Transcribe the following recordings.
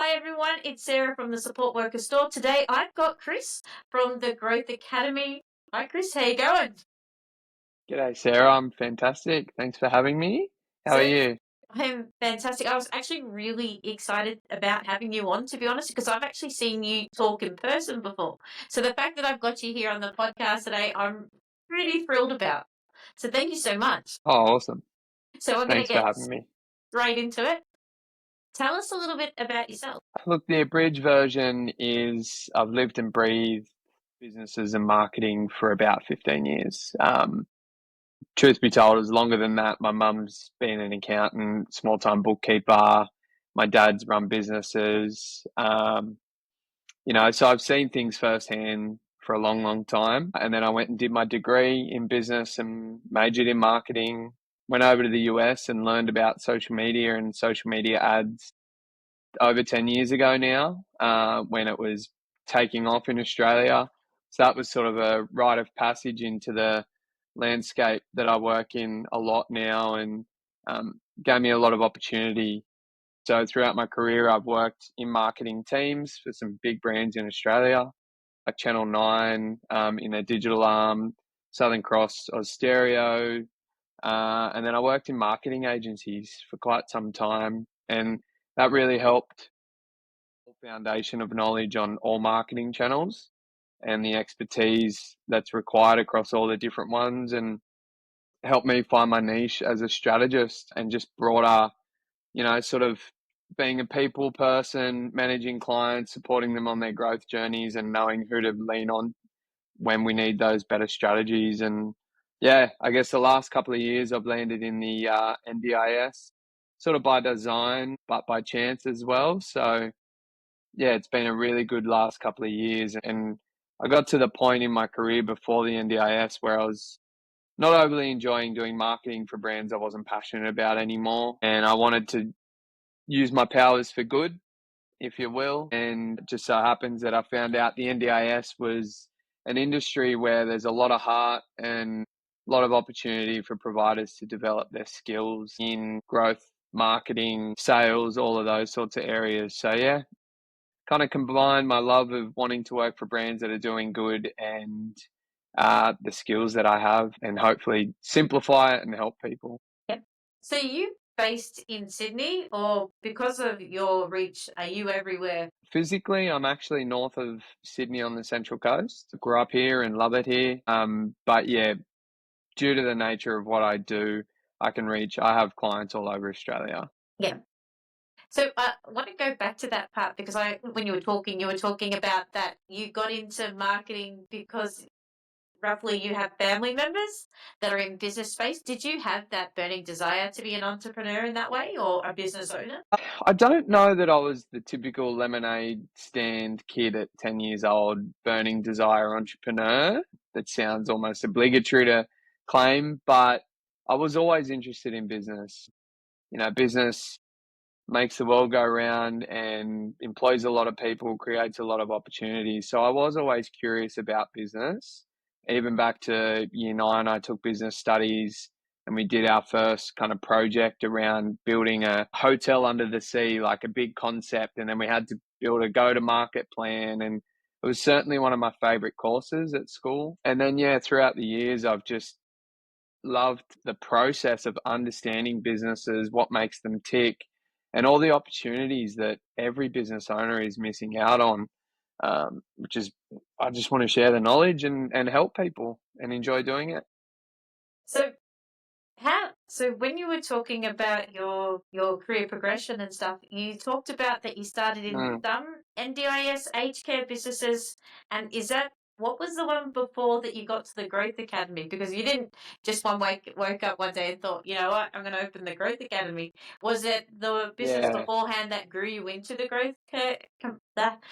Hi everyone, it's Sarah from the Support Worker Store. Today I've got Chris from the Growth Academy. Hi Chris, how you going? G'day, Sarah. I'm fantastic. Thanks for having me. How So are you? I'm fantastic. I was actually really excited about having you on, to be honest, because I've actually seen you talk in person before. So the fact that I've got you here on the podcast today, I'm pretty thrilled about. So thank you so much. Oh, awesome. So we're going to Thanks for get having me. straight into it. Tell us a little bit about yourself. Look, the abridged version is I've lived and breathed businesses and marketing for about 15 years. Truth be told, it was longer than that. My mum's been an accountant, small-time bookkeeper. My dad's run businesses. So I've seen things firsthand for a long, long time. And then I went and did my degree in business and majored in marketing. Went over to the US and learned about social media and social media ads over 10 years ago now, when it was taking off in Australia. So that was sort of a rite of passage into the landscape that I work in a lot now, and gave me a lot of opportunity. So throughout my career, I've worked in marketing teams for some big brands in Australia, like Channel 9, in a digital arm, Southern Cross Austereo, and then I worked in marketing agencies for quite some time, and that really helped the foundation of knowledge on all marketing channels and the expertise that's required across all the different ones, and helped me find my niche as a strategist and just broader, sort of being a people person, managing clients, supporting them on their growth journeys, and knowing who to lean on when we need those better strategies. And yeah, I guess the last couple of years I've landed in the NDIS, sort of by design, but by chance as well. So yeah, it's been a really good last couple of years. And I got to the point in my career before the NDIS where I was not overly enjoying doing marketing for brands I wasn't passionate about anymore. And I wanted to use my powers for good, if you will. And it just so happens that I found out the NDIS was an industry where there's a lot of heart and a lot of opportunity for providers to develop their skills in growth, marketing, sales, all of those sorts of areas. So yeah, kind of combine my love of wanting to work for brands that are doing good and the skills that I have, and hopefully simplify it and help people. Yep. So you based in Sydney, or because of your reach, are you everywhere? Physically, I'm actually north of Sydney on the Central Coast. Grew up here and love it here. But yeah, due to the nature of what I do, I have clients all over Australia. Yeah. So I want to go back to that part because when you were talking about that you got into marketing because roughly you have family members that are in business space. Did you have that burning desire to be an entrepreneur in that way or a business owner? I don't know that I was the typical lemonade stand kid at 10 years old, burning desire entrepreneur. That sounds almost obligatory to claim, but I was always interested in business. Business makes the world go round and employs a lot of people, creates a lot of opportunities. So I was always curious about business. Even back to year nine, I took business studies and we did our first kind of project around building a hotel under the sea, like a big concept. And then we had to build a go to market plan. And it was certainly one of my favorite courses at school. And then, yeah, throughout the years, I've just loved the process of understanding businesses, what makes them tick, and all the opportunities that every business owner is missing out on. Which is, I just want to share the knowledge and help people and enjoy doing it. So so when you were talking about your career progression and stuff, you talked about that you started in Mm. some NDIS aged care businesses, and is that what was the one before that you got to the Growth Academy? Because you didn't just woke up one day and thought, you know what, I'm going to open the Growth Academy. Was it the business Yeah. beforehand that grew you into the that?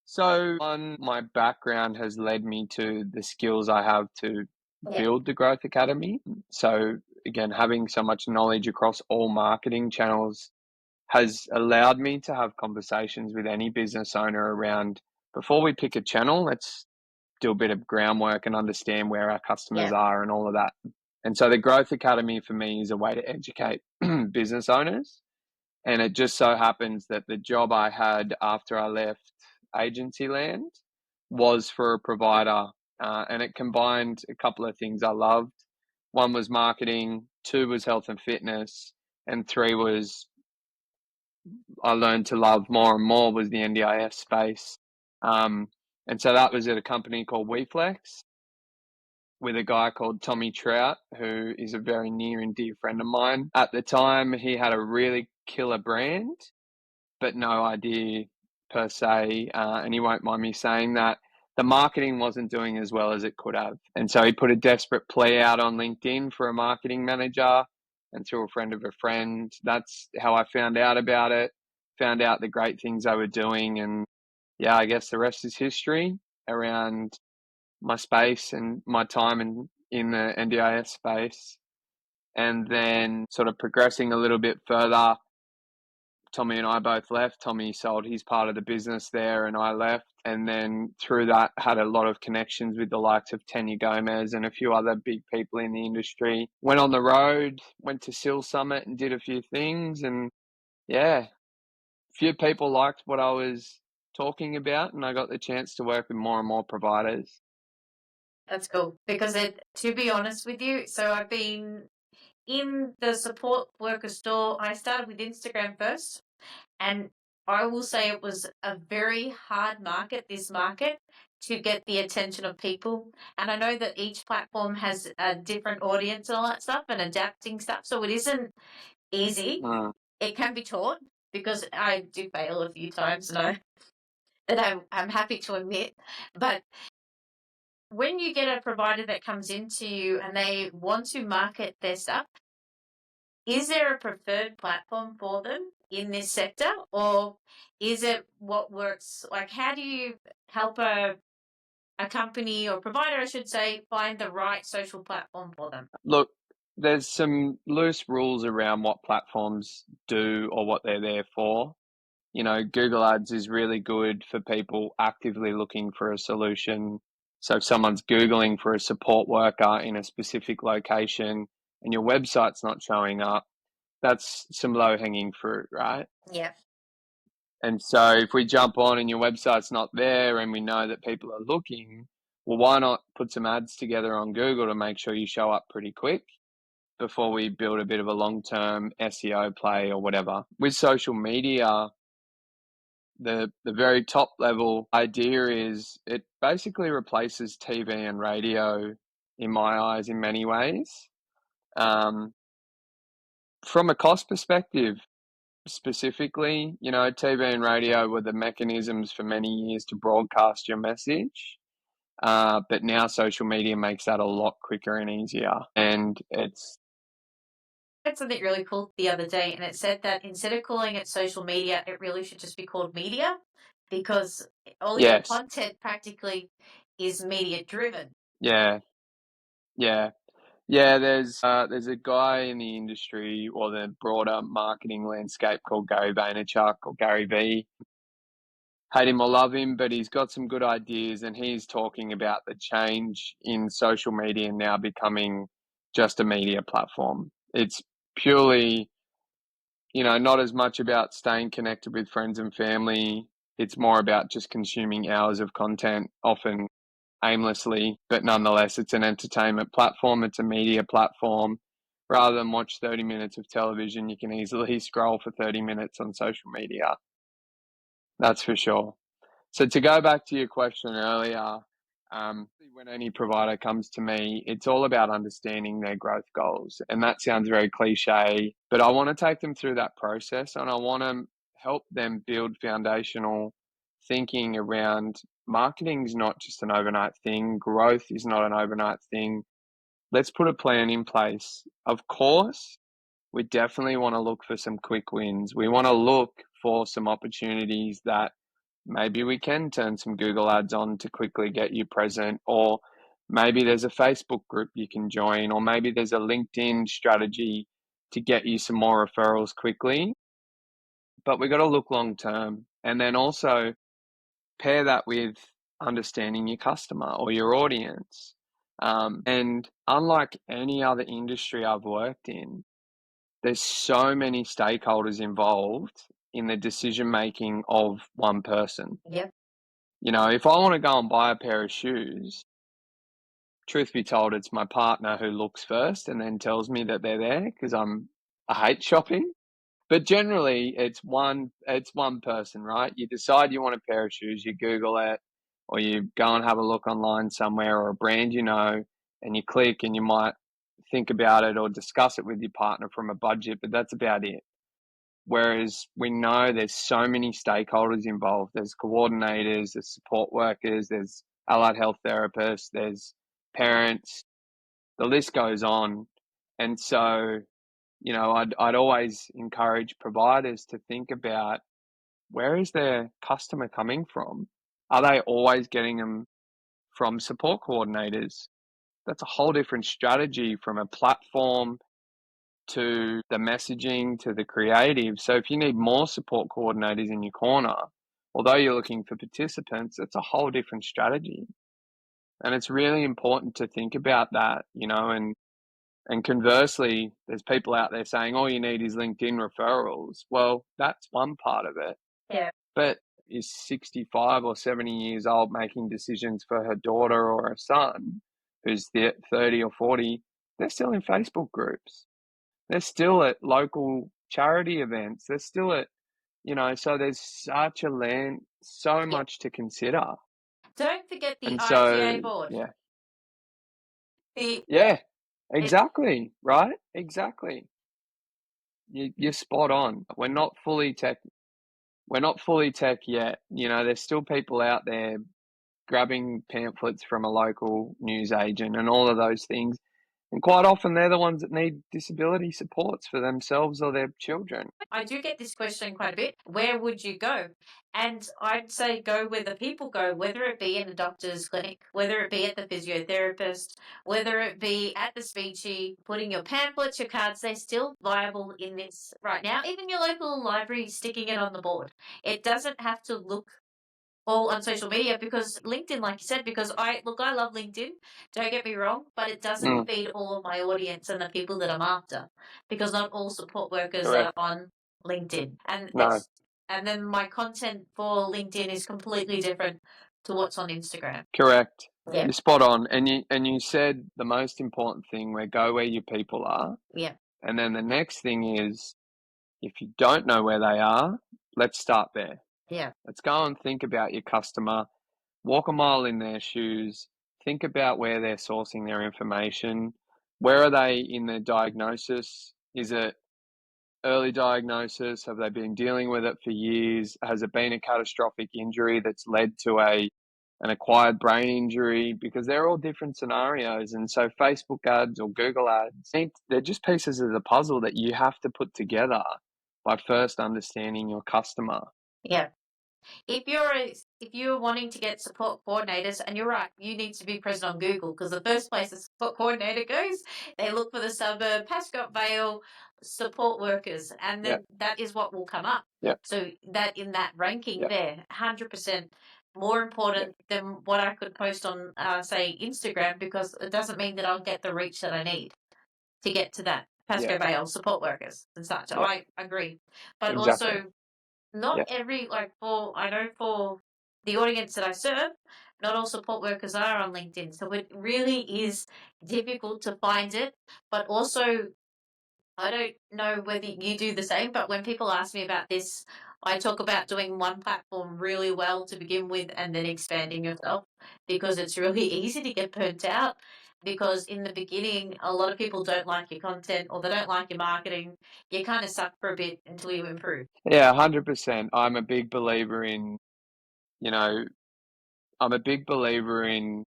So, my background has led me to the skills I have to Yeah, build the Growth Academy. So, again, having so much knowledge across all marketing channels has allowed me to have conversations with any business owner around, before we pick a channel, let's do a bit of groundwork and understand where our customers yeah, are and all of that. And so the Growth Academy for me is a way to educate business owners And it just so happens that the job I had after I left agency land was for a provider, and it combined a couple of things I loved. One was marketing, two was health and fitness, and three was I learned to love more and more was the NDIS space. Um, and so that was at a company called WeFlex with a guy called Tommy Trout, who is a very near and dear friend of mine. At the time, he had a really killer brand, but no idea per se, and he won't mind me saying that the marketing wasn't doing as well as it could have. And so he put a desperate plea out on LinkedIn for a marketing manager, and through a friend of a friend, that's how I found out about it, found out the great things they were doing. And yeah, I guess the rest is history around my space and my time in the NDIS space. And then sort of progressing a little bit further, Tommy and I both left. Tommy sold his part of the business there and I left. And then through that, had a lot of connections with the likes of Tanya Gomez and a few other big people in the industry. Went on the road, went to SIL Summit and did a few things. And yeah, a few people liked what I was talking about. And I got the chance to work with more and more providers. That's cool because to be honest with you, so I've been in the support worker store. I started with Instagram first, and I will say it was a very hard market, this market, to get the attention of people. And I know that each platform has a different audience and all that stuff and adapting stuff. So it isn't easy. Mm. It can be taught because I do fail a few times and I'm happy to admit. But when you get a provider that comes into you and they want to market their stuff, is there a preferred platform for them in this sector, or is it what works? Like, how do you help a company or provider, I should say, find the right social platform for them? Look, there's some loose rules around what platforms do or what they're there for. You know, Google Ads is really good for people actively looking for a solution. So if someone's Googling for a support worker in a specific location and your website's not showing up, that's some low hanging fruit, right? Yeah. And so if we jump on and your website's not there and we know that people are looking, well, why not put some ads together on Google to make sure you show up pretty quick before we build a bit of a long-term SEO play or whatever. With social media, the very top level idea is it basically replaces TV and radio in my eyes in many ways. From a cost perspective, specifically, you know, TV and radio were the mechanisms for many years to broadcast your message. But now social media makes that a lot quicker and easier. And it's, I read something really cool the other day, and it said that instead of calling it social media, it really should just be called media because all your yes, content practically is media driven. yeah, yeah. Yeah, there's a guy in the industry or the broader marketing landscape called Gary Vaynerchuk or Gary V. Hate him or love him, but he's got some good ideas, and he's talking about the change in social media now becoming just a media platform. It's purely, you know, not as much about staying connected with friends and family. It's more about just consuming hours of content, often aimlessly, but nonetheless, it's an entertainment platform. It's a media platform. Rather than watch 30 minutes of television, you can easily scroll for 30 minutes on social media. That's for sure. So to go back to your question earlier, when any provider comes to me, it's all about understanding their growth goals. And that sounds very cliche, but I want to take them through that process and I want to help them build foundational thinking around marketing is not just an overnight thing. Growth is not an overnight thing. Let's put a plan in place. Of course, we definitely want to look for some quick wins. We want to look for some opportunities that maybe we can turn some Google ads on to quickly get you present, or maybe there's a Facebook group you can join, or maybe there's a LinkedIn strategy to get you some more referrals quickly. But we've got to look long term and then also pair that with understanding your customer or your audience. And unlike any other industry I've worked in, there's so many stakeholders involved in the decision making of one person. Yep. You know, if I want to go and buy a pair of shoes, truth be told, it's my partner who looks first and then tells me that they're there because I hate shopping. But generally, it's one person, right? You decide you want a pair of shoes, you Google it, or you go and have a look online somewhere, or a brand you know, and you click, and you might think about it or discuss it with your partner from a budget, but that's about it. Whereas we know there's so many stakeholders involved. There's coordinators, there's support workers, there's allied health therapists, there's parents. The list goes on, and so you know, I'd always encourage providers to think about, where is their customer coming from? Are they always getting them from support coordinators? That's a whole different strategy, from a platform to the messaging to the creative. So if you need more support coordinators in your corner, although you're looking for participants, it's a whole different strategy. And it's really important to think about that, you know, and conversely, there's people out there saying all you need is LinkedIn referrals. Well, that's one part of it. Yeah. But is 65 or 70 years old making decisions for her daughter or her son who's 30 or 40, they're still in Facebook groups. They're still at local charity events. They're still at, you know, so there's so Yeah. much to consider. Don't forget the And IGA so, board. yeah, The yeah, exactly, right? Exactly. You're spot on. We're not fully tech. We're not fully tech yet. You know, there's still people out there grabbing pamphlets from a local news agent and all of those things. And quite often they're the ones that need disability supports for themselves or their children. I do get this question quite a bit. Where would you go? And I'd say go where the people go, whether it be in a doctor's clinic, whether it be at the physiotherapist, whether it be at the speechy, putting your pamphlets, your cards, they're still viable in this right now. Even your local library, sticking it on the board. It doesn't have to look all on social media, because LinkedIn, like you said, because I love LinkedIn, don't get me wrong, but it doesn't Mm, feed all of my audience and the people that I'm after, because not all support workers are correct. on LinkedIn. No, And then my content for LinkedIn is completely different to what's on Instagram. correct. Yeah. You're spot on. And you said the most important thing, where go where your people are. Yeah. And then the next thing is, if you don't know where they are, let's start there. Yeah. Let's go and think about your customer, walk a mile in their shoes, think about where they're sourcing their information. Where are they in their diagnosis? Is it early diagnosis? Have they been dealing with it for years? Has it been a catastrophic injury that's led to an acquired brain injury? Because they're all different scenarios. And so Facebook ads or Google ads, they're just pieces of the puzzle that you have to put together by first understanding your customer. Yeah. If you're wanting to get support coordinators, and you're right, you need to be present on Google, because the first place a support coordinator goes, they look for the suburb, Pascot Vale support workers, and then that is what will come up. Yep. So that in that ranking there, 100% more important than what I could post on, say, Instagram, because it doesn't mean that I'll get the reach that I need to get to that Pasco Vale support workers and such. Yep. I agree, but Exactly. also not every, I know for the audience that I serve, not all support workers are on LinkedIn. So it really is difficult to find it. But also, I don't know whether you do the same, but when people ask me about this, I talk about doing one platform really well to begin with and then expanding yourself, because it's really easy to get burnt out. Because in the beginning, a lot of people don't like your content or they don't like your marketing. You kind of suck for a bit until you improve. Yeah, 100%. I'm a big believer in, you know, I'm a big believer in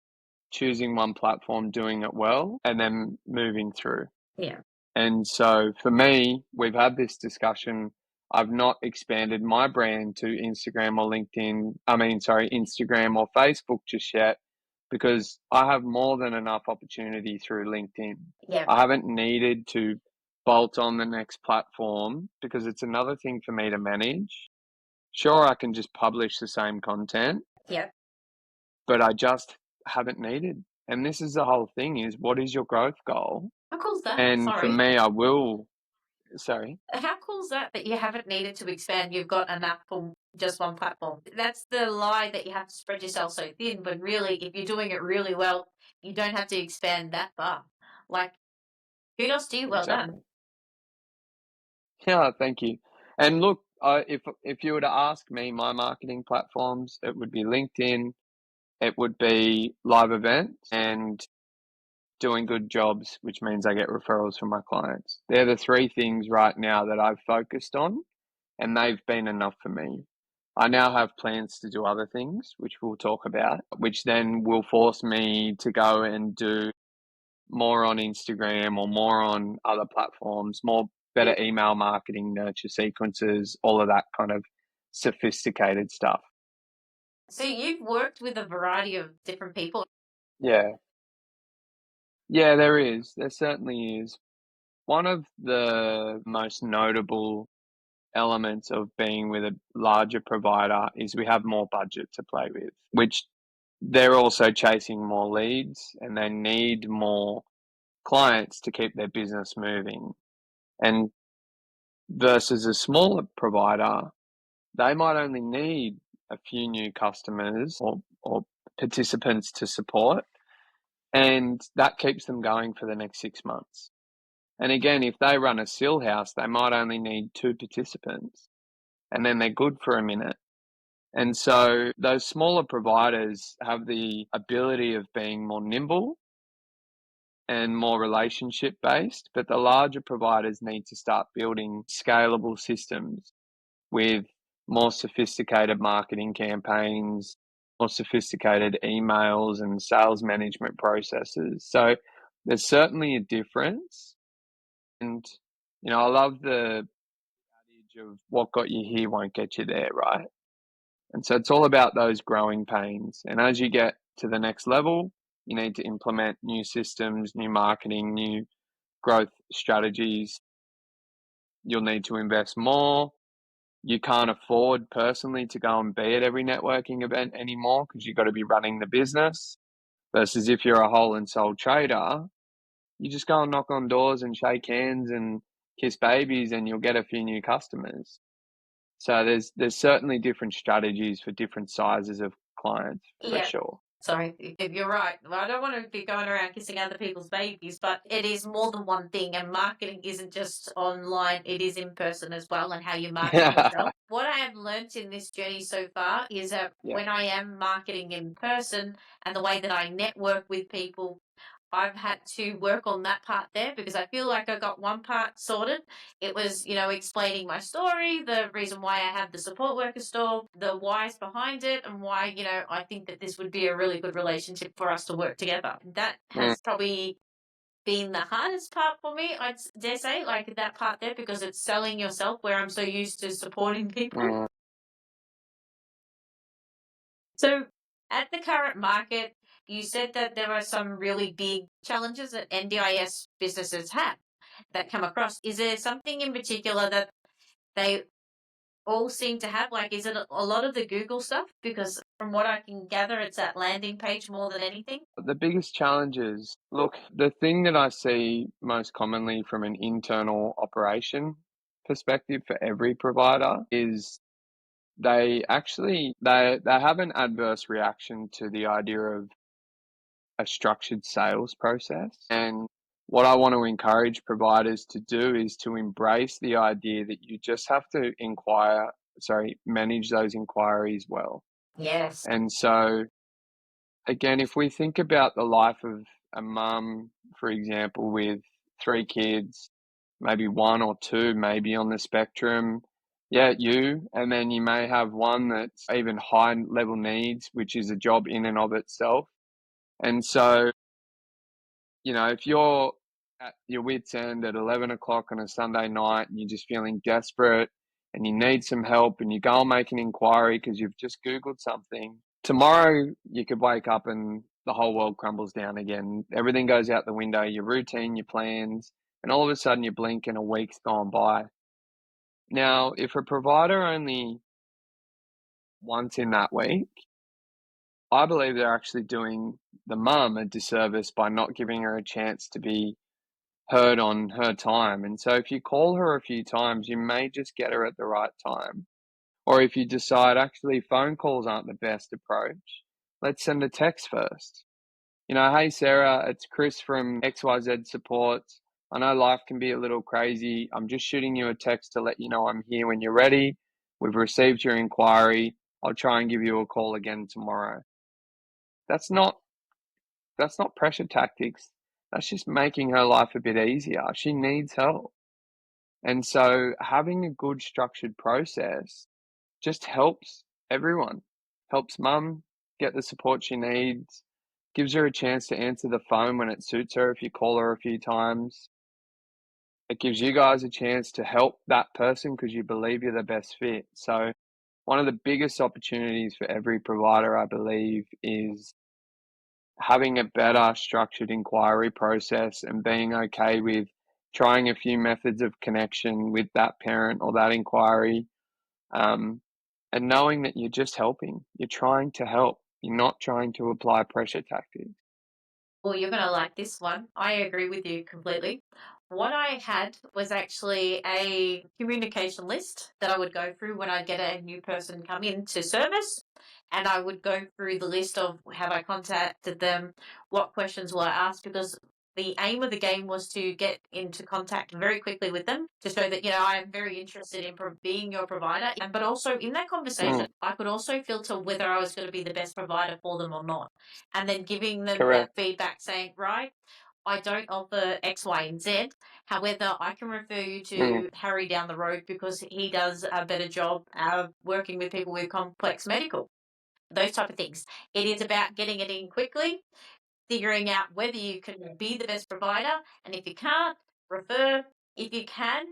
choosing one platform, doing it well, and then moving through. Yeah. And so for me, we've had this discussion. I've not expanded my brand to Instagram or Instagram or Facebook just yet, because I have more than enough opportunity through LinkedIn. Yeah. I haven't needed to bolt on the next platform, because it's another thing for me to manage. Sure, I can just publish the same content, Yeah. but I just haven't needed. And this is the whole thing, is what is your growth goal? How cool's that? And for Sorry. me, I will. Sorry. How cool is that you haven't needed to expand? You've got enough for just one platform. That's the lie that you have to spread yourself so thin, but really, if you're doing it really well, you don't have to expand that far. Like, kudos to you. Well done. Exactly. Yeah, thank you. And look, if you were to ask me my marketing platforms, it would be LinkedIn, it would be live events, and doing good jobs, which means I get referrals from my clients. They're the three things right now that I've focused on, and they've been enough for me. I now have plans to do other things, which we'll talk about, which then will force me to go and do more on Instagram or more on other platforms, more better email marketing, nurture sequences, all of that kind of sophisticated stuff. So you've worked with a variety of different people. Yeah. Yeah, there is. There certainly is. One of the most notable elements of being with a larger provider is we have more budget to play with, which they're also chasing more leads and they need more clients to keep their business moving. And versus a smaller provider, they might only need a few new customers or participants to support, and that keeps them going for the next 6 months. And again, if they run a sill house, they might only need 2 participants, and then they're good for a minute. And so those smaller providers have the ability of being more nimble and more relationship based, but the larger providers need to start building scalable systems with more sophisticated marketing campaigns, more sophisticated emails and sales management processes. So there's certainly a difference. And, I love the adage of what got you here won't get you there, right? And so it's all about those growing pains. And as you get to the next level, you need to implement new systems, new marketing, new growth strategies. You'll need to invest more. You can't afford personally to go and be at every networking event anymore because you've got to be running the business. Versus if you're a whole and sole trader, you just go and knock on doors and shake hands and kiss babies and you'll get a few new customers. So there's certainly different strategies for different sizes of clients for Yeah. sure. Sorry, if you're right. Well, I don't want to be going around kissing other people's babies, but it is more than one thing, and marketing isn't just online, it is in person as well, and how you market yourself. What I have learnt in this journey so far is that Yeah. when I am marketing in person and the way that I network with people, I've had to work on that part there because I feel like I got one part sorted. It was, explaining my story, the reason why I have the support worker store, the whys behind it, and why, I think that this would be a really good relationship for us to work together. That Mm, has probably been the hardest part for me, I dare say, like that part there, because it's selling yourself where I'm so used to supporting people. mm. So, at the current market, you said that there are some really big challenges that NDIS businesses have that come across. Is there something in particular that they all seem to have? Like, is it a lot of the Google stuff? Because from what I can gather, it's that landing page more than anything. The biggest challenges, look, the thing that I see most commonly from an internal operation perspective for every provider is they have an adverse reaction to the idea of a structured sales process. And what I want to encourage providers to do is to embrace the idea that you just have to manage those inquiries well. Yes. And so, again, if we think about the life of a mum, for example, with 3 kids, maybe one or two, maybe on the spectrum, yeah, and then you may have one that's even high level needs, which is a job in and of itself. And so, if you're at your wit's end at 11 o'clock on a Sunday night and you're just feeling desperate and you need some help and you go and make an inquiry because you've just Googled something, tomorrow you could wake up and the whole world crumbles down again. Everything goes out the window, your routine, your plans, and all of a sudden you blink and a week's gone by. Now, if a provider only once in that week, I believe they're actually doing the mum a disservice by not giving her a chance to be heard on her time. And so if you call her a few times, you may just get her at the right time. Or if you decide actually phone calls aren't the best approach, let's send a text first. Hey Sarah, it's Chris from XYZ Support. I know life can be a little crazy. I'm just shooting you a text to let you know I'm here when you're ready. We've received your inquiry. I'll try and give you a call again tomorrow. That's not pressure tactics. That's just making her life a bit easier. She needs help. And so having a good structured process just helps everyone. Helps mum get the support she needs, gives her a chance to answer the phone when it suits her if you call her a few times. It gives you guys a chance to help that person because you believe you're the best fit. So one of the biggest opportunities for every provider, I believe, is having a better structured inquiry process and being okay with trying a few methods of connection with that parent or that inquiry, and knowing that you're just helping. You're trying to help. You're not trying to apply pressure tactics. Well, you're going to like this one. I agree with you completely. What I had was actually a communication list that I would go through when I get a new person come into service. And I would go through the list of have I contacted them, what questions were asked, because the aim of the game was to get into contact very quickly with them to show that, I am very interested in being your provider. But also in that conversation, I could also filter whether I was going to be the best provider for them or not. And then giving them that feedback saying, right, I don't offer X, Y, and Z. However, I can refer you to Harry down the road because he does a better job working with people with complex medical. Those type of things. It is about getting it in quickly, figuring out whether you can be the best provider, and if you can't, refer. If you can,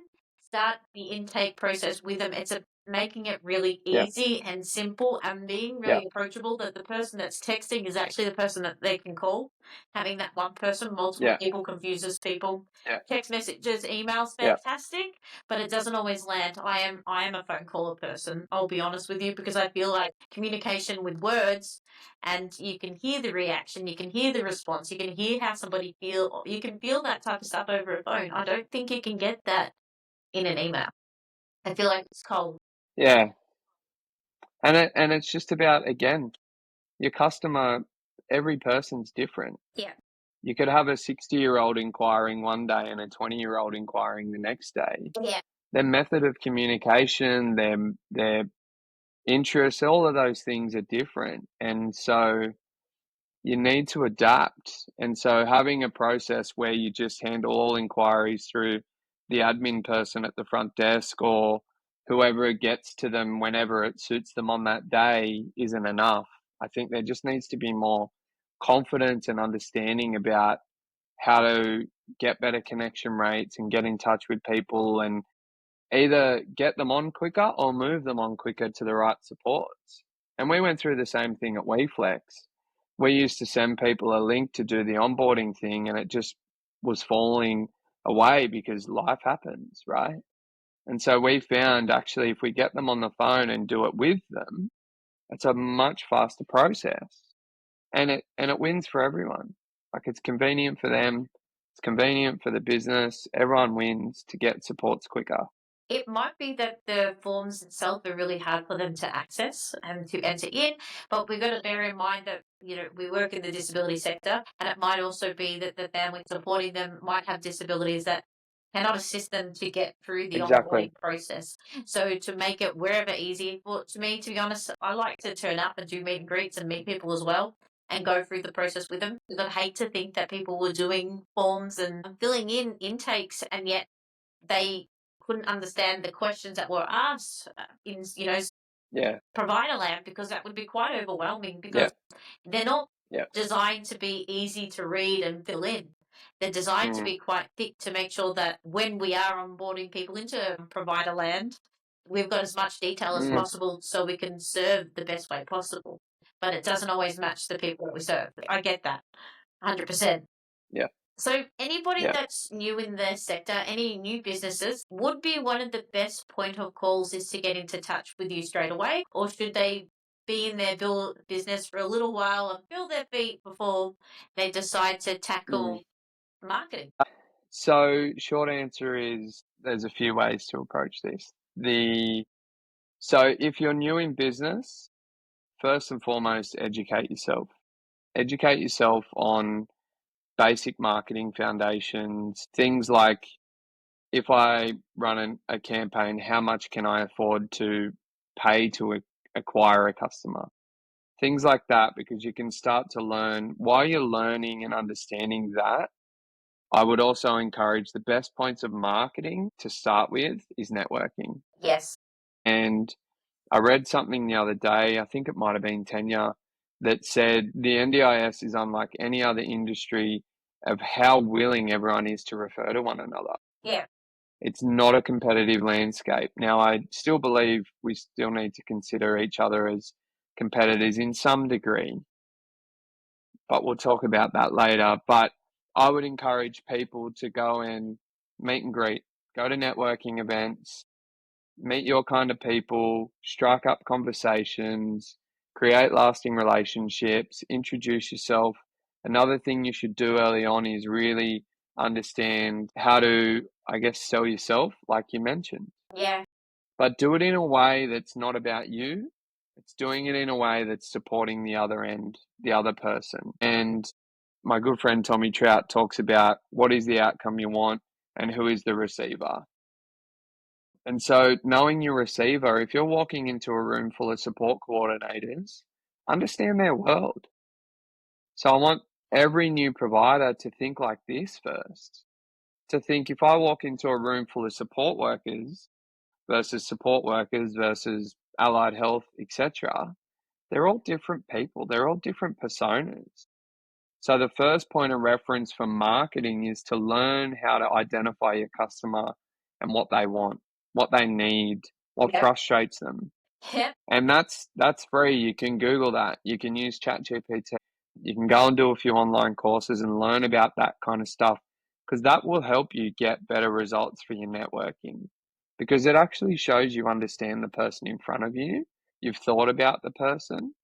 start the intake process with them. It's making it really easy and simple and being really approachable that the person that's texting is actually the person that they can call. Having that one person, multiple people confuses people. Text messages, emails, fantastic, but it doesn't always land. I am a phone caller person, I'll be honest with you, because I feel like communication with words, and you can hear the reaction, you can hear the response, you can hear how somebody feel, you can feel that type of stuff over a phone. I don't think you can get that in an email. I feel like it's cold. Yeah. And it's just about, again, your customer, every person's different. Yeah. You could have a 60-year-old inquiring one day and a 20-year-old inquiring the next day. Yeah. Their method of communication, their interests, all of those things are different. And so you need to adapt. And so having a process where you just handle all inquiries through the admin person at the front desk or whoever gets to them whenever it suits them on that day isn't enough. I think there just needs to be more confidence and understanding about how to get better connection rates and get in touch with people and either get them on quicker or move them on quicker to the right supports. And we went through the same thing at WeFlex. We used to send people a link to do the onboarding thing and it just was falling away because life happens, right? And so we found actually if we get them on the phone and do it with them, it's a much faster process. And it wins for everyone. Like it's convenient for them, it's convenient for the business, everyone wins to get supports quicker. It might be that the forms itself are really hard for them to access and to enter in, but we've got to bear in mind that, we work in the disability sector, and it might also be that the family supporting them might have disabilities that cannot assist them to get through the onboarding process. So to make it wherever easy, well, to me, to be honest, I like to turn up and do meet and greets and meet people as well and go through the process with them. Because I'd hate to think that people were doing forms and filling in intakes and yet they couldn't understand the questions that were asked in, provider land, because that would be quite overwhelming because they're not designed to be easy to read and fill in. They're designed to be quite thick to make sure that when we are onboarding people into provider land, we've got as much detail as possible so we can serve the best way possible. But it doesn't always match the people that we serve. I get that, 100%. Yeah. So anybody that's new in the sector, any new businesses, would be one of the best point of calls is to get into touch with you straight away, or should they be in their business for a little while and feel their feet before they decide to tackle marketing? So short answer is there's a few ways to approach this. So if you're new in business, first and foremost, educate yourself. Educate yourself on basic marketing foundations, things like if I run a campaign, how much can I afford to pay to acquire a customer? Things like that, because you can start to learn while you're learning and understanding that. I would also encourage the best points of marketing to start with is networking. Yes. And I read something the other day, I think it might have been Tenure, that said the NDIS is unlike any other industry of how willing everyone is to refer to one another. Yeah. It's not a competitive landscape. Now, I still believe we still need to consider each other as competitors in some degree, but we'll talk about that later. But I would encourage people to go and meet and greet, go to networking events, meet your kind of people, strike up conversations, create lasting relationships, introduce yourself. Another thing you should do early on is really understand how to, I guess, sell yourself, like you mentioned, Yeah. but do it in a way that's not about you. It's doing it in a way that's supporting the other end, the other person. And my good friend Tommy Trout talks about what is the outcome you want and who is the receiver. And so, knowing your receiver, if you're walking into a room full of support coordinators, understand their world. So, I want every new provider to think like this first. To think if I walk into a room full of support workers versus allied health, etc., they're all different people, they're all different personas. So, the first point of reference for marketing is to learn how to identify your customer and what they want, what they need, what Yep. frustrates them. Yep. And that's free. You can Google that. You can use ChatGPT. You can go and do a few online courses and learn about that kind of stuff because that will help you get better results for your networking because it actually shows you understand the person in front of you. You've thought about the person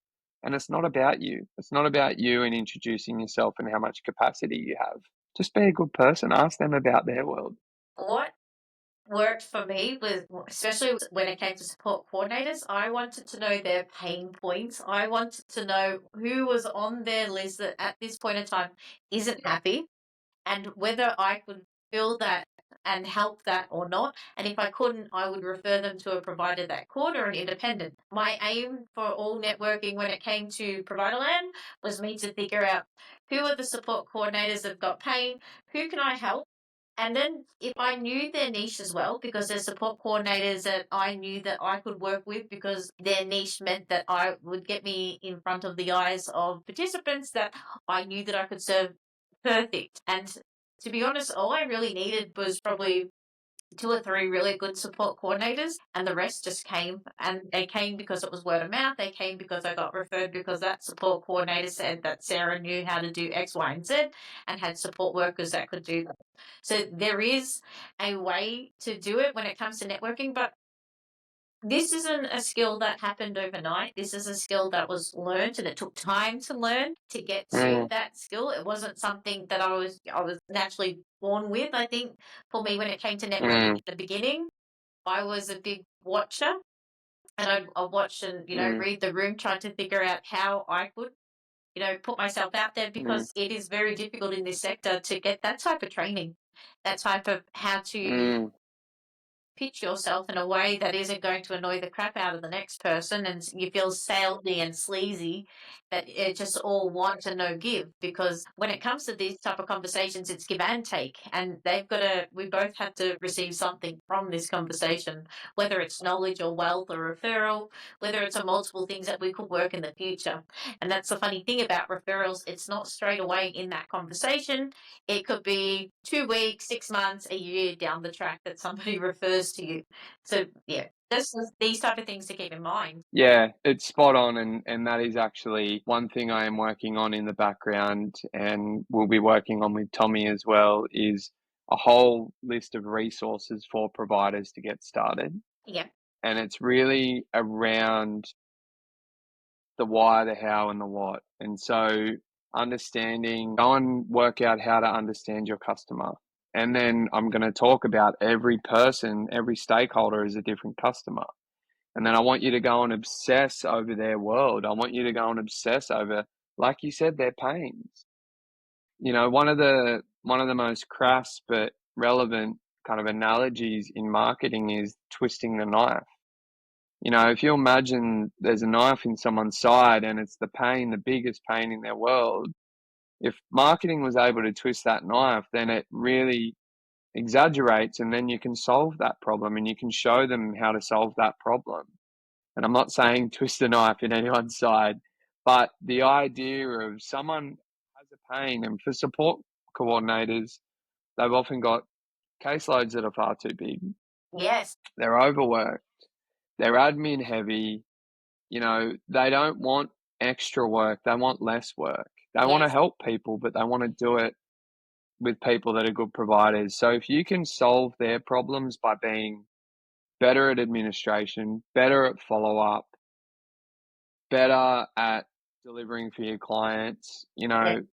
and it's not about you. It's not about you and introducing yourself and how much capacity you have. Just be a good person. Ask them about their world. What worked for me was, especially when it came to support coordinators, I wanted to know their pain points. I wanted to know who was on their list that at this point in time isn't happy and whether I could fill that and help that or not. And if I couldn't, I would refer them to a provider that could or an independent. My aim for all networking when it came to provider land was me to figure out who are the support coordinators that have got pain, who can I help, and then if I knew their niche as well, because there's support coordinators that I knew that I could work with because their niche meant that I would get me in front of the eyes of participants that I knew that I could serve perfect. And to be honest, all I really needed was probably 2 or 3 really good support coordinators, and the rest just came. And they came because it was word of mouth. They came because I got referred because that support coordinator said that Sarah knew how to do X, Y, and Z and had support workers that could do that. So there is a way to do it when it comes to networking, but this isn't a skill that happened overnight. This is a skill that was learned and it took time to learn to get to that skill. It wasn't something that I was naturally born with. I think for me when it came to networking at the beginning, I was a big watcher and I watched and, read the room, trying to figure out how I could, put myself out there because it is very difficult in this sector to get that type of training, that type of how to pitch yourself in a way that isn't going to annoy the crap out of the next person and you feel salesy and sleazy that it just all want and no give, because when it comes to these type of conversations it's give and take, and we both have to receive something from this conversation, whether it's knowledge or wealth or referral, whether it's a multiple things that we could work in the future. And that's the funny thing about referrals, it's not straight away in that conversation. It could be 2 weeks, 6 months, a year down the track that somebody refers to you. So yeah, these type of things to keep in mind. Yeah, it's spot on, and that is actually one thing I am working on in the background, and we'll be working on with Tommy as well, is a whole list of resources for providers to get started. Yeah. And it's really around the why, the how, and the what. And so go and work out how to understand your customer. And then I'm going to talk about every person, every stakeholder is a different customer. And then I want you to go and obsess over their world. I want you to go and obsess over, like you said, their pains. You know, one of the most crass but relevant kind of analogies in marketing is twisting the knife. You know, if you imagine there's a knife in someone's side and it's the pain, the biggest pain in their world, if marketing was able to twist that knife, then it really exaggerates, and then you can solve that problem and you can show them how to solve that problem. And I'm not saying twist a knife in anyone's side, but the idea of someone has a pain, and for support coordinators, they've often got caseloads that are far too big. Yes. They're overworked. They're admin heavy. You know, they don't want extra work. They want less work. They want to Yes. help people, but they want to do it with people that are good providers. So if you can solve their problems by being better at administration, better at follow up, better at delivering for your clients, you Yeah. know,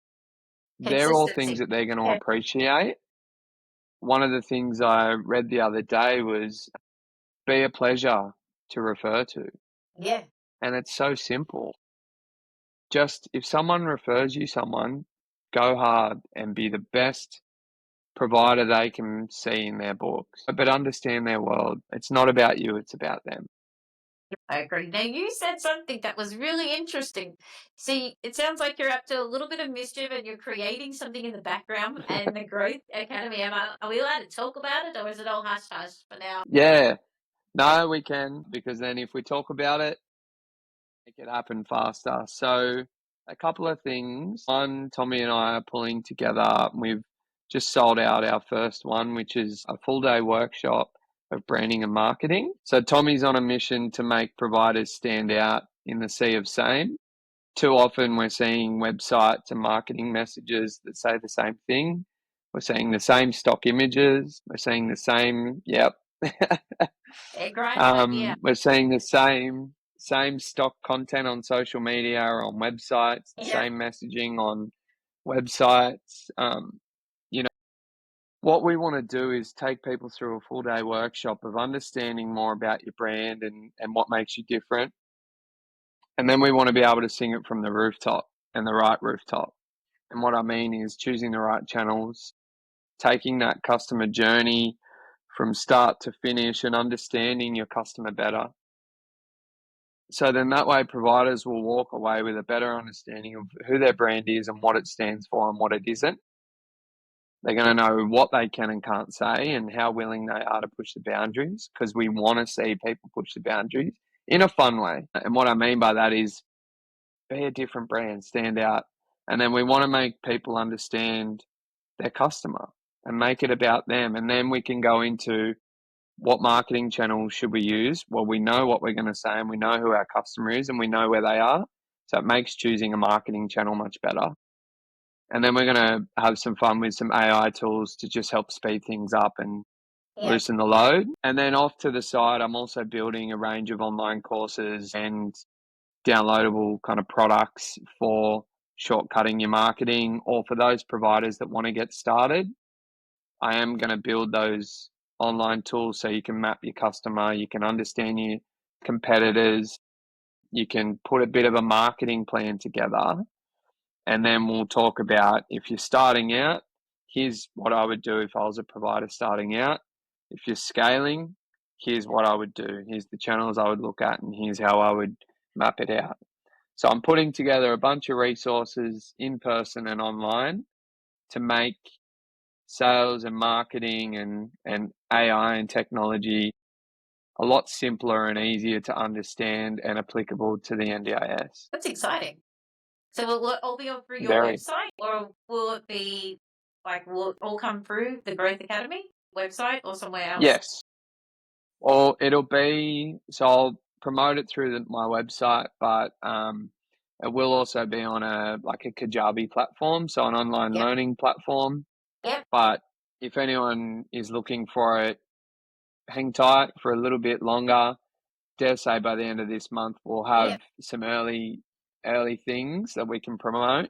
they're all things Consistency. that they're going to Yeah. appreciate. One of the things I read the other day was be a pleasure to refer to. Yeah. And it's so simple. Just if someone refers you someone, go hard and be the best provider they can see in their books, but understand their world. It's not about you, it's about them. I agree. Now, you said something that was really interesting. See, it sounds like you're up to a little bit of mischief and you're creating something in the background and the Growth Academy. Are we allowed to talk about it, or is it all hush hush for now? Yeah, no, we can, because then if we talk about it, make it happen faster. So, a couple of things. One, Tommy and I are pulling together. We've just sold out our first one, which is a full day workshop of branding and marketing. So, Tommy's on a mission to make providers stand out in the sea of same. Too often, we're seeing websites and marketing messages that say the same thing. We're seeing the same stock images. We're seeing the same, yep. A grind one, yeah. We're seeing the same stock content on social media or on websites, the Yeah. same messaging on websites. You know, what we want to do is take people through a full day workshop of understanding more about your brand and what makes you different. And then we want to be able to sing it from the rooftop, and the right rooftop. And what I mean is choosing the right channels, taking that customer journey from start to finish and understanding your customer better. So then that way providers will walk away with a better understanding of who their brand is and what it stands for and what it isn't. They're going to know what they can and can't say and how willing they are to push the boundaries, because we want to see people push the boundaries in a fun way. And what I mean by that is be a different brand, stand out. And then we want to make people understand their customer and make it about them. And then we can go into what marketing channels should we use? Well, we know what we're going to say and we know who our customer is and we know where they are. So it makes choosing a marketing channel much better. And then we're going to have some fun with some AI tools to just help speed things up and Yeah. loosen the load. And then off to the side, I'm also building a range of online courses and downloadable kind of products for shortcutting your marketing, or for those providers that want to get started. I am going to build those online tools so you can map your customer, you can understand your competitors, you can put a bit of a marketing plan together. And then we'll talk about, if you're starting out, here's what I would do if I was a provider starting out. If you're scaling, here's what I would do. Here's the channels I would look at, and here's how I would map it out. So I'm putting together a bunch of resources in person and online to make sales and marketing and AI and technology a lot simpler and easier to understand and applicable to the NDIS. That's exciting. So will it all be on through your Very. website, or will it be will it all come through the Growth Academy website or somewhere else? Yes. Or it'll be, so I'll promote it through my website, but it will also be on a Kajabi platform, so an online Yep. learning platform. Yep. But if anyone is looking for it, hang tight for a little bit longer. Dare say by the end of this month we'll have Yep. some early things that we can promote.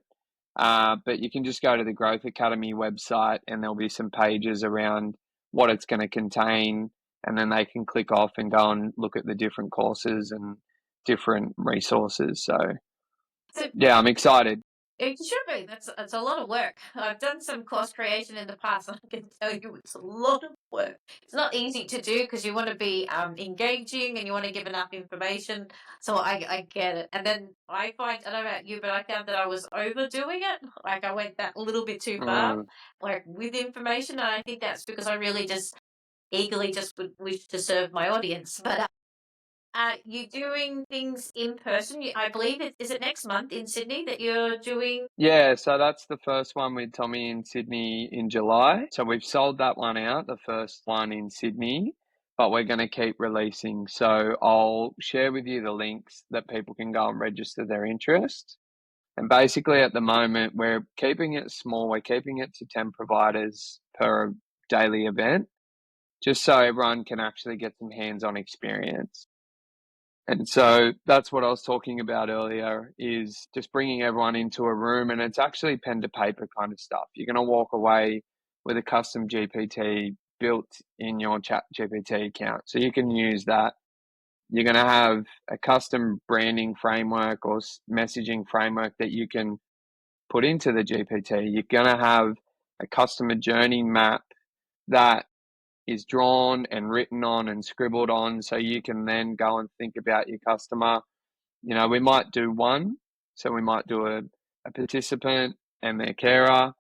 But you can just go to the Growth Academy website and there'll be some pages around what it's going to contain, and then they can click off and go and look at the different courses and different resources. So So yeah, I'm excited. it should be. That's a lot of work. I've done some course creation in the past, and I can tell you it's a lot of work. It's not easy to do because you want to be engaging and you want to give enough information. So I get it. And then I find, I don't know about you, but I found that I was overdoing it. Like I went that little bit too far, Mm. like with information. And I think that's because I really just eagerly just would wish to serve my audience. But you doing things in person? I believe is it next month in Sydney that you're doing? Yeah, so that's the first one with Tommy in Sydney in July. So we've sold that one out, the first one in Sydney, but we're going to keep releasing. So I'll share with you the links that people can go and register their interest. And basically at the moment, we're keeping it small. We're keeping it to 10 providers per daily event, just so everyone can actually get some hands-on experience. And so that's what I was talking about earlier, is just bringing everyone into a room, and it's actually pen to paper kind of stuff. You're going to walk away with a custom GPT built in your chat GPT account. So you can use that. You're going to have a custom branding framework or messaging framework that you can put into the GPT. You're going to have a customer journey map that is drawn and written on and scribbled on, so you can then go and think about your customer. You know, we might do one, so we might do a participant and their carer,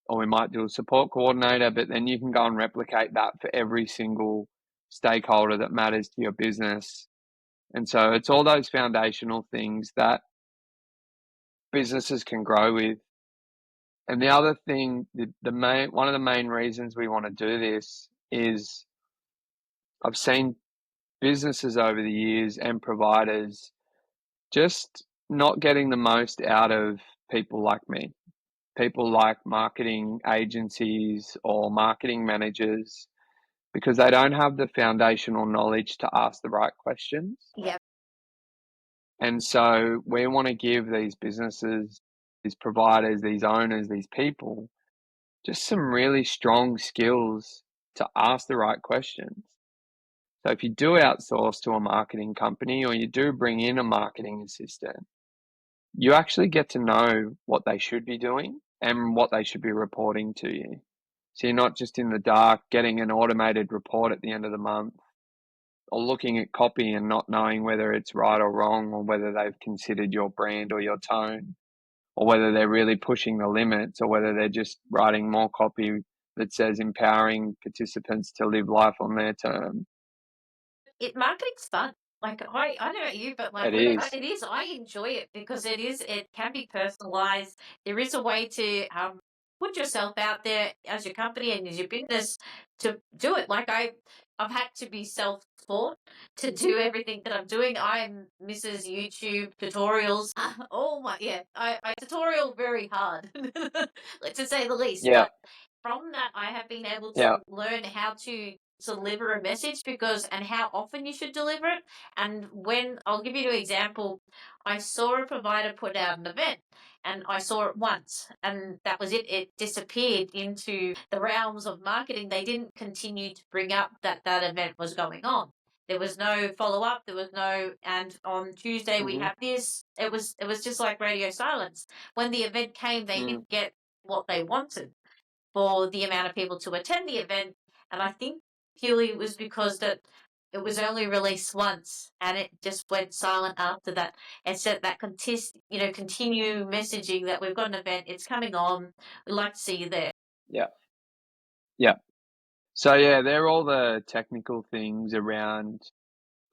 or we might do a support coordinator, but then you can go and replicate that for every single stakeholder that matters to your business. And so it's all those foundational things that businesses can grow with. And the other thing, one of the main reasons we want to do this is I've seen businesses over the years and providers just not getting the most out of people like me, people like marketing agencies or marketing managers, because they don't have the foundational knowledge to ask the right questions. Yeah. And so we want to give these businesses, these providers, these owners, these people just some really strong skills to ask the right questions. So if you do outsource to a marketing company or you do bring in a marketing assistant, you actually get to know what they should be doing and what they should be reporting to you. So you're not just in the dark getting an automated report at the end of the month, or looking at copy and not knowing whether it's right or wrong, or whether they've considered your brand or your tone, or whether they're really pushing the limits, or whether they're just writing more copy that says empowering participants to live life on their terms. Marketing's fun. Like I don't know about you, but like It is. it is. I enjoy it because it can be personalized. There is a way to put yourself out there as your company and as your business to do it. Like I've had to be self-taught to do everything that I'm doing. I'm Mrs. YouTube tutorials. Oh my, yeah, I tutorial very hard, to say the least. Yeah. But from that, I have been able to Yeah. learn how to deliver a message and how often you should deliver it. And when I'll give you an example, I saw a provider put out an event and I saw it once and that was it. It disappeared into the realms of marketing. They didn't continue to bring up that that event was going on. There was no follow up. There was no, and on Tuesday we Mm-hmm. have this. It was just like radio silence. When the event came, they Mm. didn't get what they wanted for the amount of people to attend the event. And I think purely it was because that it was only released once and it just went silent after that. And so that continue messaging that we've got an event, it's coming on. We'd like to see you there. Yeah. Yeah. So yeah, they're all the technical things around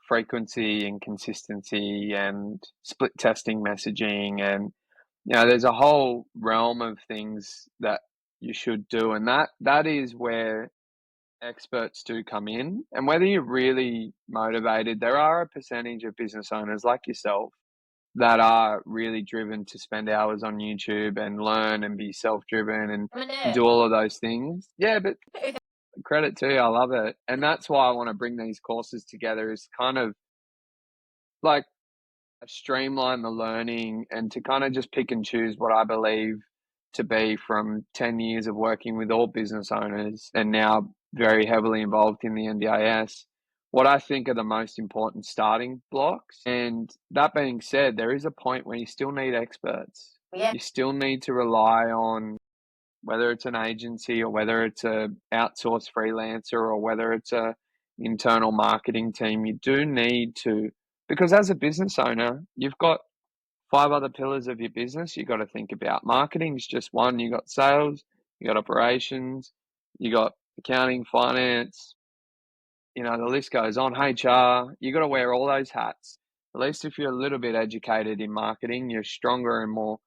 frequency and consistency and split testing messaging, and there's a whole realm of things that you should do, and that is where experts do come in. And whether you're really motivated, there are a percentage of business owners like yourself that are really driven to spend hours on YouTube and learn and be self-driven I'm a and nerd. do all of those things. Yeah, but credit to you, I love it. And that's why I want to bring these courses together, is kind of like streamline the learning and to kind of just pick and choose what I believe to be from 10 years of working with all business owners and now very heavily involved in the NDIS, what I think are the most important starting blocks. And that being said, there is a point where you still need experts. Yeah. You still need to rely on, whether it's an agency or whether it's a outsourced freelancer or whether it's a internal marketing team, you do need to, because as a business owner, you've got 5 other pillars of your business you got to think about. Marketing is just one. You got sales, you got operations, you got accounting, finance, the list goes on, HR. You got to wear all those hats. At least if you're a little bit educated in marketing, you're stronger and more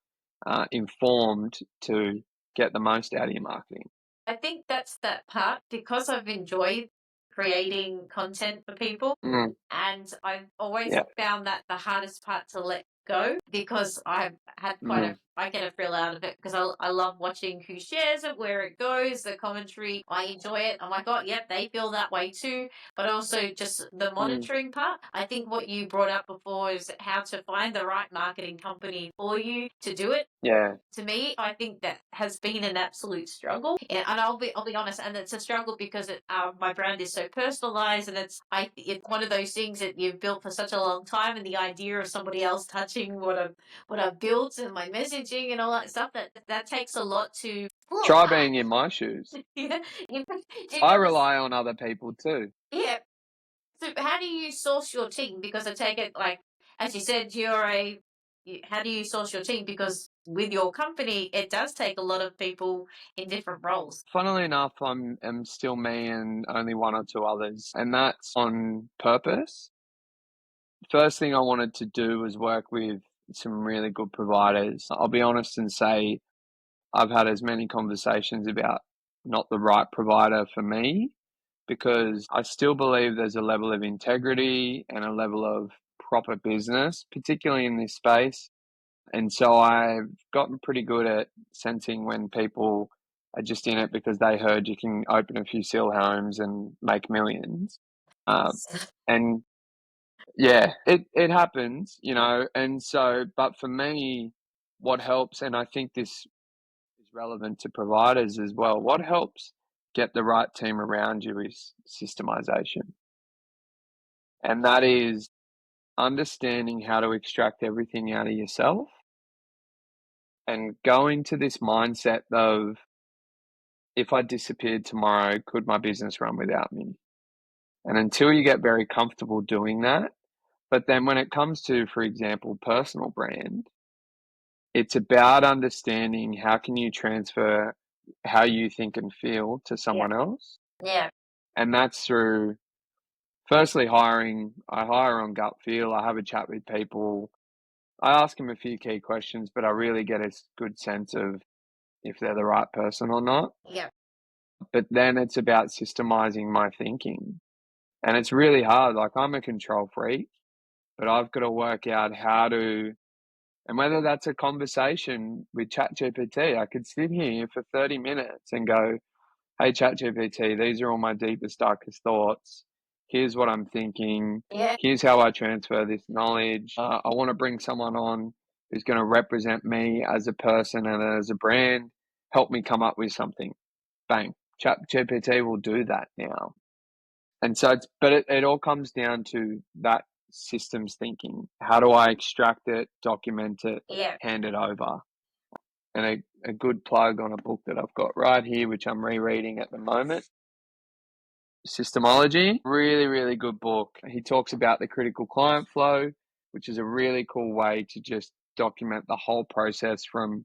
informed to get the most out of your marketing. I think that's that part, because I've enjoyed creating content for people, and I've always found that the hardest part to let go, because I've had I get a thrill out of it, because I love watching who shares it, where it goes, the commentary. I enjoy it. I'm like, oh, yep, they feel that way too. But also just the monitoring part. I think what you brought up before is how to find the right marketing company for you to do it. Yeah. To me, I think that has been an absolute struggle, and I'll be honest, and it's a struggle because my brand is so personalized, and it's one of those things that you've built for such a long time, and the idea of somebody else touching what I've built and my messaging and all that stuff, that takes a lot to. Try being in my shoes. Yeah, I rely on other people too. Yeah. So how do you source your team? Because I take it, like, as you said, how do you source your team? Because with your company, it does take a lot of people in different roles. Funnily enough, I'm still me and only 1 or 2 others, and that's on purpose. First thing I wanted to do was work with some really good providers. I'll be honest and say I've had as many conversations about not the right provider for me, because I still believe there's a level of integrity and a level of proper business, particularly in this space. And so I've gotten pretty good at sensing when people are just in it because they heard you can open a few seal homes and make millions. And yeah, it happens, and so, but for me, what helps, and I think this is relevant to providers as well, what helps get the right team around you is systemization. And that is understanding how to extract everything out of yourself and go into this mindset of, if I disappeared tomorrow, could my business run without me? And until you get very comfortable doing that, but then when it comes to, for example, personal brand, it's about understanding how can you transfer how you think and feel to someone else. Yeah. And that's through, firstly, hiring. I hire on gut feel. I have a chat with people. I ask them a few key questions, but I really get a good sense of if they're the right person or not. Yeah. But then it's about systemizing my thinking. And it's really hard. Like, I'm a control freak, but I've got to work out how to, and whether that's a conversation with ChatGPT. I could sit here for 30 minutes and go, hey, ChatGPT, these are all my deepest, darkest thoughts. Here's what I'm thinking. Yeah. Here's how I transfer this knowledge. I want to bring someone on who's going to represent me as a person and as a brand. Help me come up with something. Bang. ChatGPT will do that now. And so it all comes down to that systems thinking. How do I extract it, document it, hand it over? And a good plug on a book that I've got right here, which I'm rereading at the moment, Systemology. Really, really good book. He talks about the critical client flow, which is a really cool way to just document the whole process from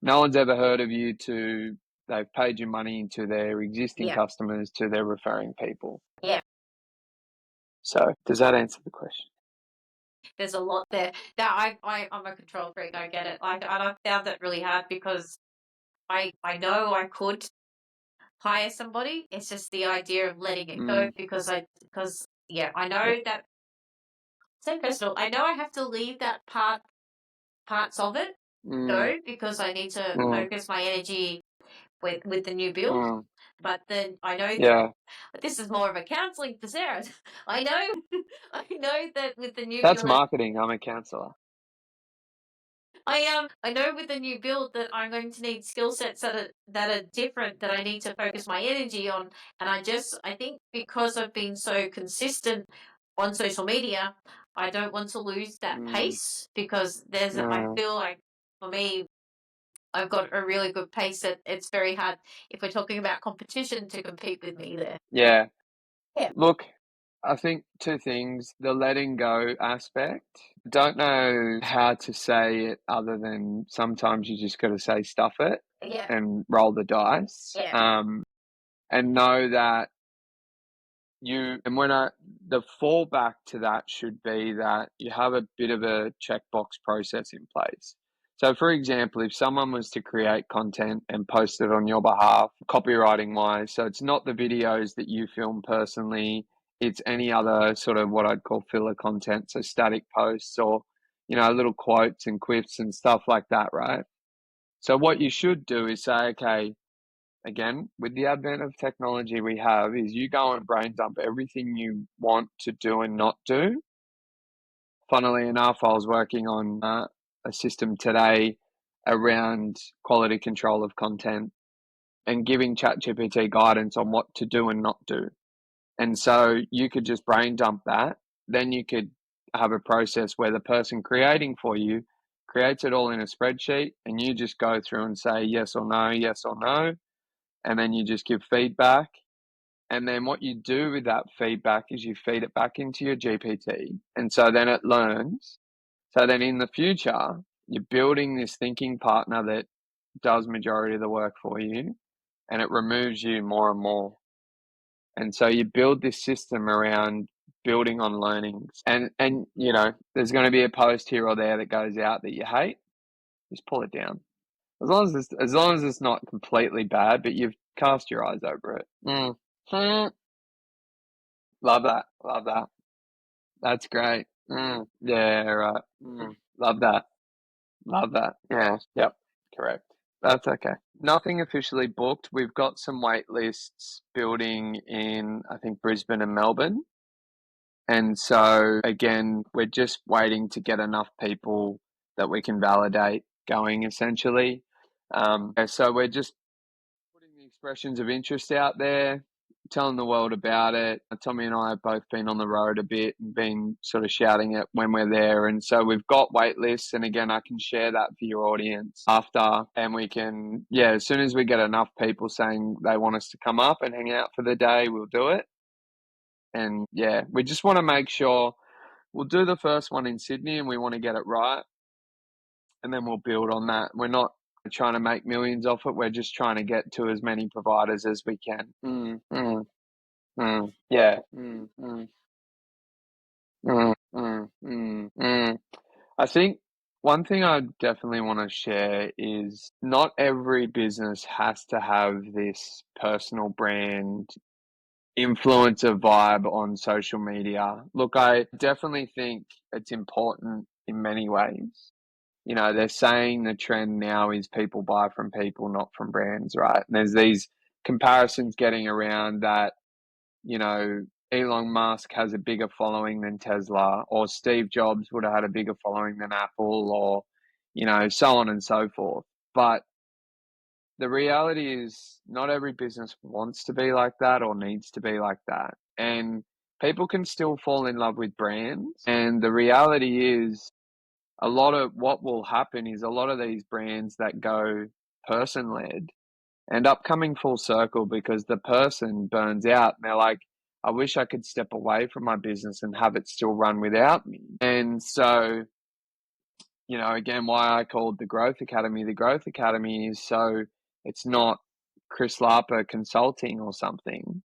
no one's ever heard of you to they've paid you money into their existing customers to their referring people. Yeah. So does that answer the question? There's a lot there. Now, I'm a control freak. I get it. Like, and I found that really hard because I know I could hire somebody. It's just the idea of letting it go, because I know that, so personal. I know I have to leave that parts of it go, because I need to focus my energy with the new build. But then I know that this is more of a counselling for Sarah. I know that with the new That's build, marketing. I'm a counsellor. I know with the new build that I'm going to need skill sets that are different that I need to focus my energy on. And I think because I've been so consistent on social media, I don't want to lose that pace because I Mm, feel like for me, I've got a really good pace that it's very hard if we're talking about competition to compete with me there. yeah. Yeah. Look, I think two things. The letting go aspect. Don't know how to say it other than sometimes you just got to say stuff it Yeah. and roll the dice. Yeah. And know that the fallback to that should be that you have a bit of a checkbox process in place. So, for example, if someone was to create content and post it on your behalf, copywriting wise, so it's not the videos that you film personally, it's any other sort of what I'd call filler content, so static posts or, little quotes and quips and stuff like that, right? So, what you should do is say, okay, again, with the advent of technology we have, is you go and brain dump everything you want to do and not do. Funnily enough, I was working on a system today around quality control of content and giving ChatGPT guidance on what to do and not do. And so you could just brain dump that. Then you could have a process where the person creating for you creates it all in a spreadsheet and you just go through and say yes or no, yes or no. And then you just give feedback. And then what you do with that feedback is you feed it back into your GPT. And so then it learns. So then in the future, you're building this thinking partner that does majority of the work for you and it removes you more and more. And so you build this system around building on learnings. And there's going to be a post here or there that goes out that you hate, just pull it down. As long as it's not completely bad, but you've cast your eyes over it. Love that. Love that. That's great. Yeah, right. Love that. Love that. Yeah. Yep. Correct. That's okay. Nothing officially booked. We've got some wait lists building in, I think, Brisbane and Melbourne. And so, again, we're just waiting to get enough people that we can validate going, essentially. So we're just putting the expressions of interest out there, telling the world about it. Tommy and I have both been on the road a bit and been sort of shouting it when we're there. And so we've got wait lists. And again, I can share that for your audience after. And we can, as soon as we get enough people saying they want us to come up and hang out for the day, we'll do it. And we just want to make sure we'll do the first one in Sydney and we want to get it right. And then we'll build on that. We're not trying to make millions off it. We're just trying to get to as many providers as we can. Yeah. I think one thing I definitely want to share is not every business has to have this personal brand influencer vibe on social media. Look, I definitely think it's important in many ways. They're saying the trend now is people buy from people, not from brands, right? And there's these comparisons getting around that, Elon Musk has a bigger following than Tesla, or Steve Jobs would have had a bigger following than Apple, or, so on and so forth. But the reality is not every business wants to be like that or needs to be like that. And people can still fall in love with brands. And the reality is a lot of what will happen is a lot of these brands that go person led end up coming full circle because the person burns out and they're like, I wish I could step away from my business and have it still run without me. And so, again, why I called the Growth Academy is so it's not Chris Lapa consulting or something.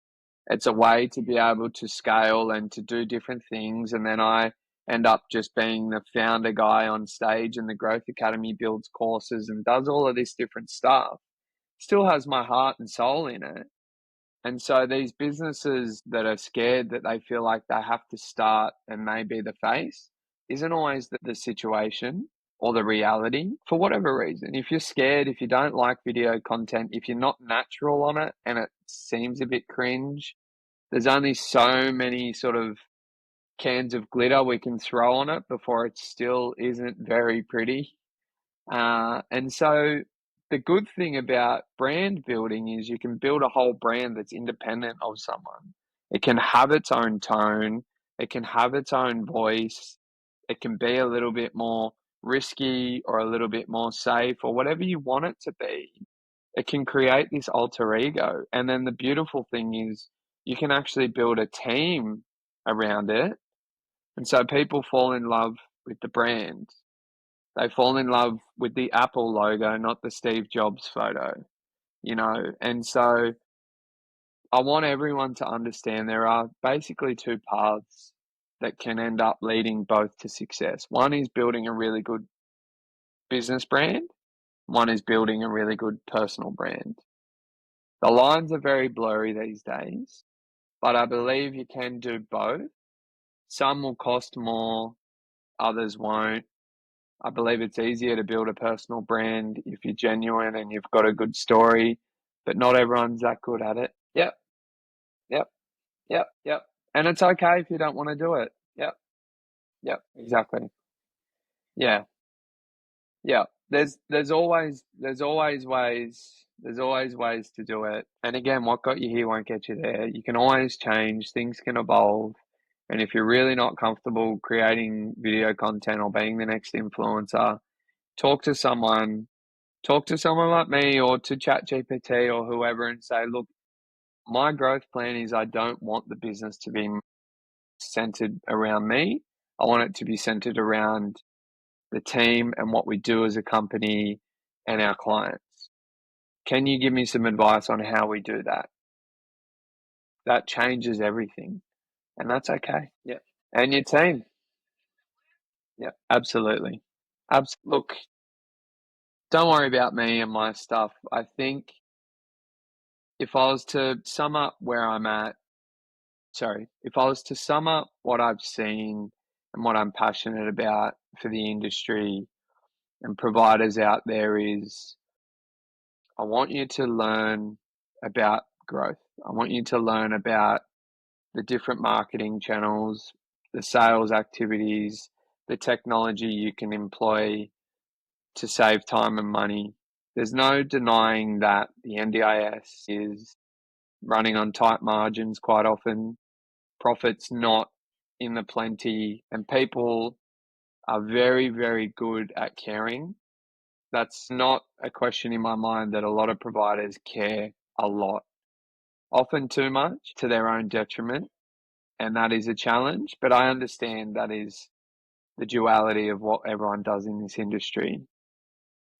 It's a way to be able to scale and to do different things. And then I end up just being the founder guy on stage, and the Growth Academy builds courses and does all of this different stuff. Still has my heart and soul in it. And so these businesses that are scared that they feel like they have to start and they be the face isn't always the situation or the reality for whatever reason. If you're scared, if you don't like video content, if you're not natural on it and it seems a bit cringe, there's only so many sort of cans of glitter we can throw on it before it still isn't very pretty. And so the good thing about brand building is you can build a whole brand that's independent of someone. It can have its own tone, it can have its own voice, it can be a little bit more risky or a little bit more safe or whatever you want it to be. It can create this alter ego. And then the beautiful thing is you can actually build a team around it. And so people fall in love with the brand. They fall in love with the Apple logo, not the Steve Jobs photo, you know? And so I want everyone to understand there are basically two paths that can end up leading both to success. One is building a really good business brand. One is building a really good personal brand. The lines are very blurry these days, but I believe you can do both. Some will cost more, others won't. I believe it's easier to build a personal brand if you're genuine and you've got a good story, but not everyone's that good at it. Yep, yep, yep. And it's okay if you don't want to do it. Yep, yep, exactly. Yeah, yeah. There's always ways to do it. And again, what got you here won't get you there. You can always change, things can evolve. And if you're really not comfortable creating video content or being the next influencer, talk to someone talk to someone like me or to ChatGPT or whoever and say, look, my growth plan is I don't want the business to be centered around me. I want it to be centered around the team and what we do as a company and our clients. Can you give me some advice on how we do that? That changes everything, and that's okay. Yeah. And your team. Yeah, absolutely. Look, don't worry about me and my stuff. I think if I was to sum up where I'm at, if I was to sum up what I've seen and what I'm passionate about for the industry and providers out there is I want you to learn about growth. I want you to learn about the different marketing channels, the sales activities, the technology you can employ to save time and money. There's no denying that the NDIS is running on tight margins quite often. Profit's not in the plenty, and people are very, very good at caring. That's not a question in my mind that a lot of providers care a lot, often too much to their own detriment, and that is a challenge. But I understand that is the duality of what everyone does in this industry.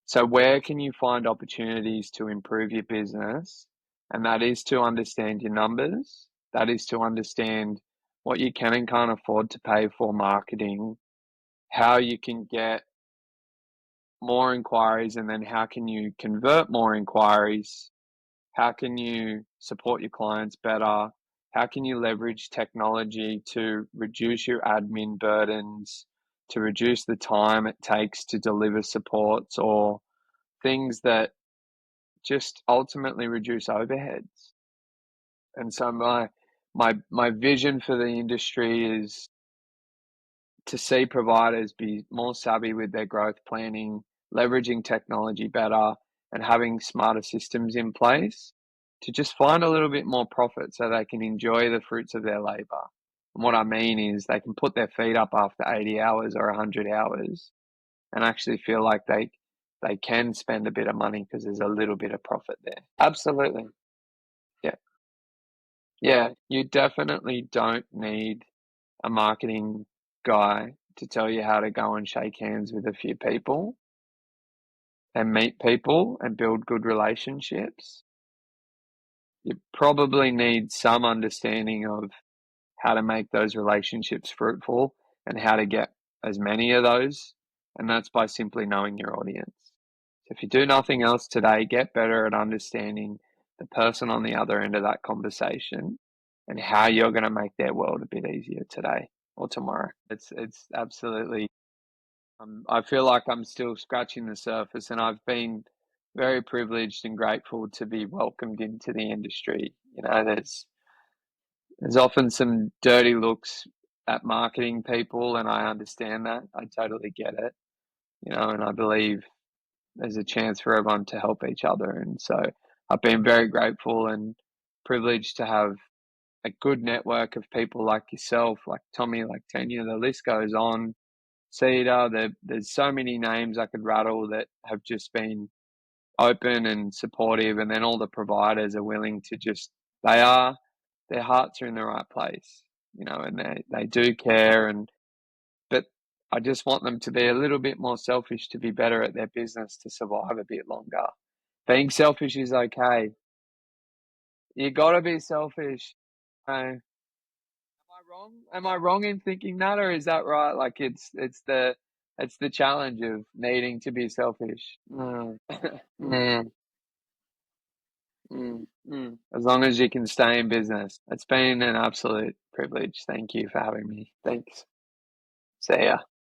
So, where can you find opportunities to improve your business? And that is to understand your numbers, that is to understand what you can and can't afford to pay for marketing, how you can get more inquiries, and then how can you convert more inquiries? How can you support your clients better? How can you leverage technology to reduce your admin burdens, to reduce the time it takes to deliver supports or things that just ultimately reduce overheads? And so my vision for the industry is to see providers be more savvy with their growth planning, leveraging technology better, and having smarter systems in place to just find a little bit more profit so they can enjoy the fruits of their labor. And what I mean is they can put their feet up after 80 hours or 100 hours and actually feel like they can spend a bit of money because there's a little bit of profit there. Absolutely. Yeah. Yeah. You definitely don't need a marketing guy to tell you how to go and shake hands with a few people and meet people and build good relationships. You probably need some understanding of how to make those relationships fruitful and how to get as many of those. And that's by simply knowing your audience. So if you do nothing else today, get better at understanding the person on the other end of that conversation and how you're going to make their world a bit easier today or tomorrow. It's absolutely. I feel like I'm still scratching the surface, and I've been very privileged and grateful to be welcomed into the industry. You know, there's often some dirty looks at marketing people, and I understand that. I totally get it. You know, and I believe there's a chance for everyone to help each other. And so I've been very grateful and privileged to have a good network of people like yourself, like Tommy, like Tanya. The list goes on. Cedar, there's so many names I could rattle that have just been open and supportive, and then all the providers are willing to just, their hearts are in the right place, and they do care, but I just want them to be a little bit more selfish to be better at their business to survive a bit longer. Being selfish is okay. You gotta be selfish. Am I wrong? Am I wrong in thinking that, or is that right? Like it's the challenge of needing to be selfish. Mm. Mm. As long as you can stay in business. It's been an absolute privilege. Thank you for having me. Thanks. See ya.